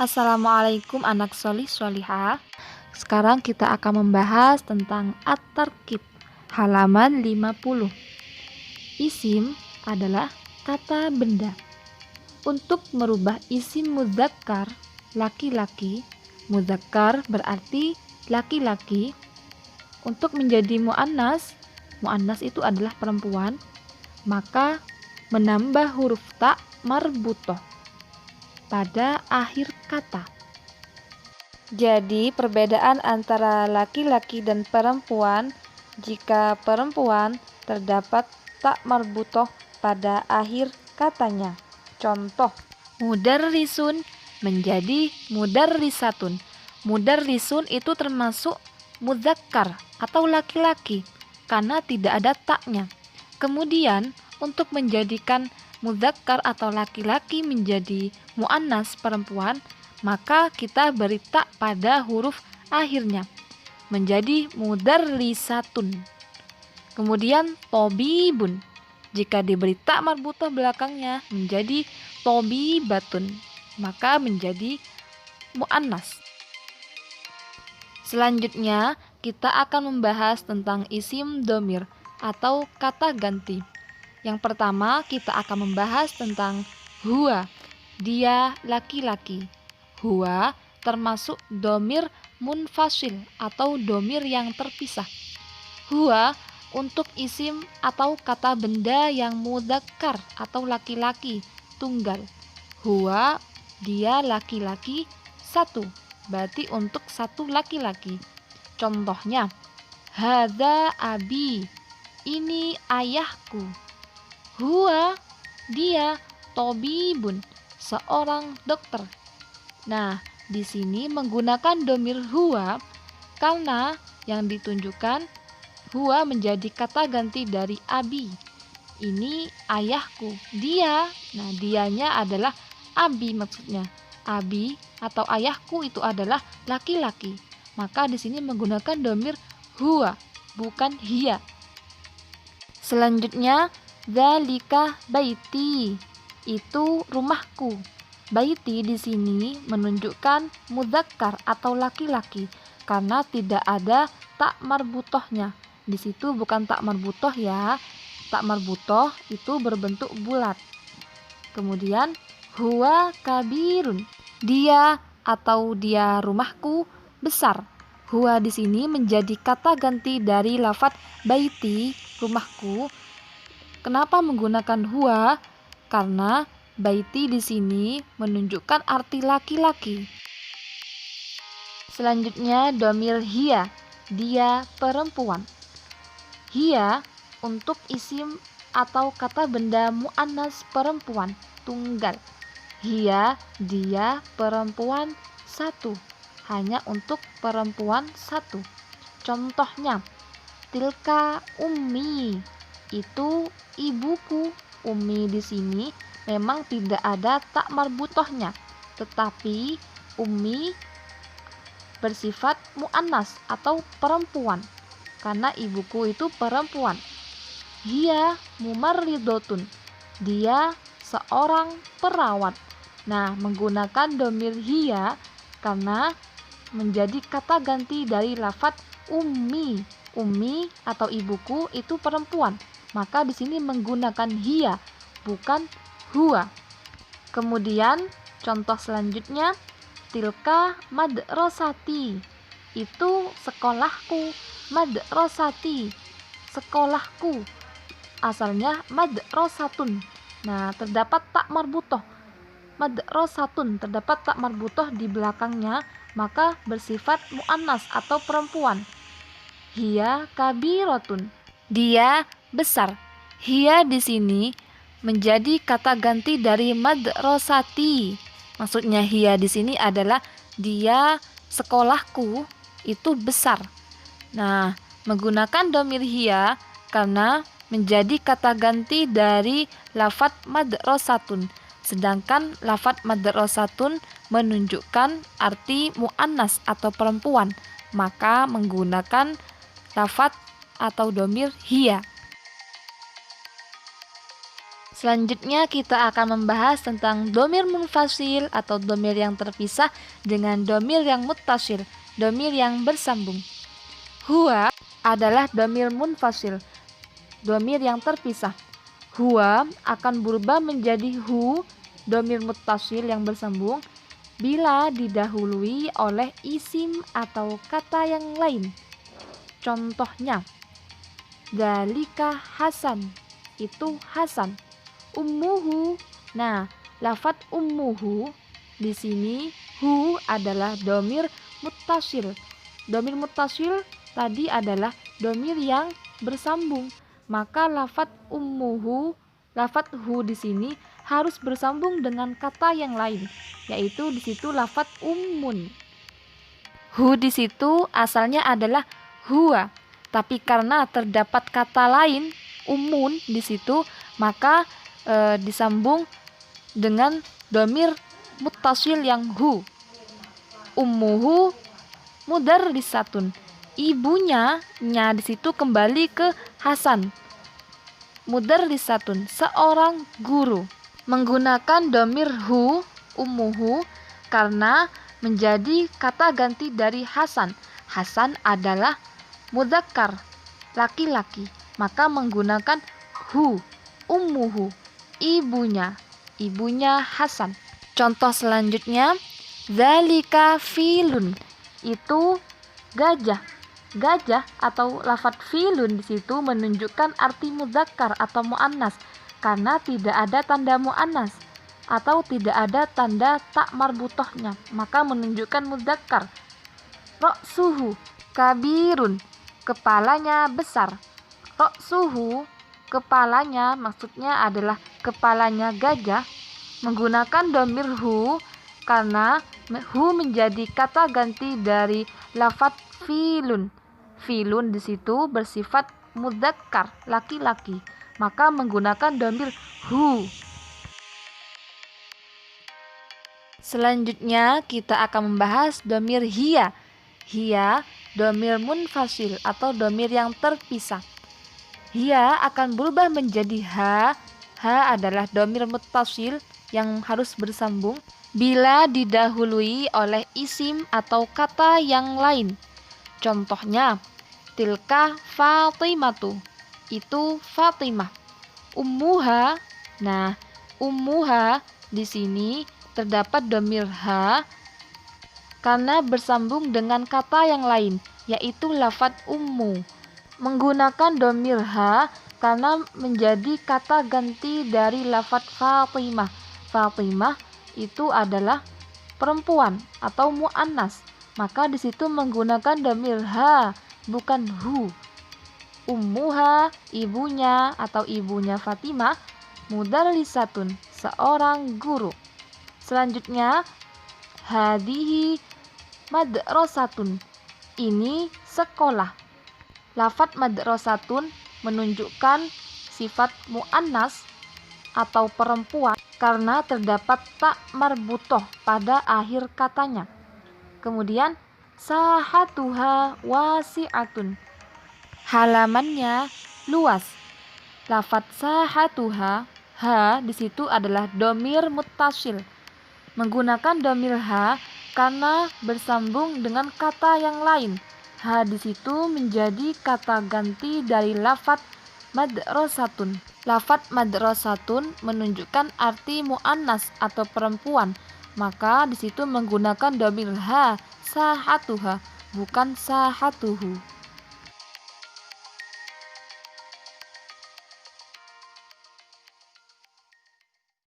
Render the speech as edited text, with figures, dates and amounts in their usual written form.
Assalamualaikum anak solih solihah. Sekarang kita akan membahas tentang at-tarkib halaman 50. Isim adalah kata benda. Untuk merubah isim mudzakkar laki-laki, mudzakkar berarti laki-laki. Untuk menjadi muannas, muannas itu adalah perempuan, maka menambah huruf ta marbutoh pada akhir kata. Jadi perbedaan antara laki-laki dan perempuan, jika perempuan terdapat tak marbutoh pada akhir katanya. Contoh, mudarrisun menjadi mudarrisatun. Mudarrisun itu termasuk mudzakkar atau laki-laki karena tidak ada taknya. Kemudian untuk menjadikan mudzakkar atau laki-laki menjadi muannas perempuan, maka kita beri tak pada huruf akhirnya menjadi mudarrisatun. Kemudian tobibun, jika diberi tak marbutoh belakangnya menjadi tobibatun, maka menjadi muannas. Selanjutnya kita akan membahas tentang isim dhamir atau kata ganti. Yang pertama kita akan membahas tentang huwa, dia laki-laki. Huwa termasuk dhamir munfasil atau dhamir yang terpisah. Huwa untuk isim atau kata benda yang mudzakkar atau laki-laki tunggal. Huwa, dia laki-laki satu, berarti untuk satu laki-laki. Contohnya, hadza abi, ini ayahku. Huwa, dia tobibun, seorang dokter. Nah, di sini menggunakan dhamir huwa karena yang ditunjukkan huwa menjadi kata ganti dari abi. Ini ayahku, dia. Nah, dianya adalah abi maksudnya. Abi atau ayahku itu adalah laki-laki. Maka di sini menggunakan dhamir huwa, bukan hiya. Selanjutnya, dzalika baiti, itu rumahku. Baiti di sini menunjukkan mudzakkar atau laki-laki karena tidak ada tak marbutohnya. Di situ bukan tak marbutoh ya. Tak marbutoh itu berbentuk bulat. Kemudian huwa kabirun, dia atau dia rumahku besar. Huwa di sini menjadi kata ganti dari lafadz baiti, rumahku. Kenapa menggunakan huwa? Karena baiti di sini menunjukkan arti laki-laki. Selanjutnya dhamir hiya, dia perempuan. Hiya untuk isim atau kata benda muannas perempuan tunggal. Hiya, dia perempuan satu, hanya untuk perempuan satu. Contohnya, tilka ummi, itu ibuku. Ummi di sini memang tidak ada tak marbutohnya, tetapi ummi bersifat muannas atau perempuan karena ibuku itu perempuan. Hiya mumarridotun, dia seorang perawat. Nah, menggunakan dhamir hiya karena menjadi kata ganti dari lafadz ummi. Ummi atau ibuku itu perempuan. Maka di sini menggunakan hiya, bukan huwa. Kemudian contoh selanjutnya, tilka madrasati, itu sekolahku. Madrasati, sekolahku. Asalnya madrasatun. Nah, terdapat tak marbutoh. Madrasatun terdapat tak marbutoh di belakangnya, maka bersifat muannas atau perempuan. Hiya kabirotun, dia besar. Hiya di sini menjadi kata ganti dari madrasati. Maksudnya hiya di sini adalah dia sekolahku itu besar. Nah, menggunakan dhamir hiya karena menjadi kata ganti dari lafadz madrasatun. Sedangkan lafadz madrasatun menunjukkan arti muannas atau perempuan, maka menggunakan lafadz atau dhamir hiya. Selanjutnya kita akan membahas tentang domir munfasil atau domir yang terpisah dengan domir yang muttasil, domir yang bersambung. Huwa adalah domir munfasil, domir yang terpisah. Huwa akan berubah menjadi hu, domir muttasil yang bersambung, bila didahului oleh isim atau kata yang lain. Contohnya, dzalika Hasan, itu Hasan. Ummuhu, nah lafat ummuhu di sini hu adalah domir muttasil. Domir muttasil tadi adalah domir yang bersambung, maka lafat ummuhu, lafat hu di sini harus bersambung dengan kata yang lain, yaitu di situ lafat ummun. Hu di situ asalnya adalah huwa, tapi karena terdapat kata lain ummun di situ, maka disambung dengan domir muttasil yang hu. Ummuhu mudarrisatun, ibunya nya di situ kembali ke Hasan. Mudarrisatun, seorang guru. Menggunakan domir hu, ummuhu, karena menjadi kata ganti dari Hasan. Hasan adalah mudzakkar, laki-laki, maka menggunakan hu, ummuhu, ibunya Hasan. Contoh selanjutnya, dzalika filun, itu gajah. Gajah atau lafadz filun di situ menunjukkan arti mudzakkar atau muannas karena tidak ada tanda muannas atau tidak ada tanda tak marbutohnya, maka menunjukkan mudzakkar. Ra'suhu kabirun, kepalanya besar. Ra'suhu, kepalanya, maksudnya adalah kepalanya gajah, menggunakan domir hu karena hu menjadi kata ganti dari lafadz filun. Filun di situ bersifat mudzakkar, laki-laki, maka menggunakan domir hu. Selanjutnya kita akan membahas domir hiya. Hiya domir munfasil atau domir yang terpisah. Hiya akan berubah menjadi ha. Ha adalah domir muttasil yang harus bersambung bila didahului oleh isim atau kata yang lain. Contohnya, tilka Fatimatu, itu Fatimah. Ummuha, nah ummuha di sini terdapat domir ha karena bersambung dengan kata yang lain, yaitu lafadz ummu. Menggunakan domir ha karena menjadi kata ganti dari lafadz Fatimah. Fatimah itu adalah perempuan atau muannas, maka di situ menggunakan domir ha, bukan hu. Ummuha, ibunya atau ibunya Fatimah, mudarrisatun, seorang guru. Selanjutnya, hadihi madrasatun, ini sekolah. Lafadz madrasatun menunjukkan sifat muannas atau perempuan karena terdapat tak marbutoh pada akhir katanya. Kemudian sahatuha wasi'atun, halamannya luas. Lafadz sahatuha, ha di situ adalah domir muttasil. Menggunakan domir ha karena bersambung dengan kata yang lain. Ha di situ menjadi kata ganti dari lafadz madrasatun. Lafadz madrasatun menunjukkan arti muannas atau perempuan, maka di situ menggunakan domir ha, sahatuha, bukan sahatuhu.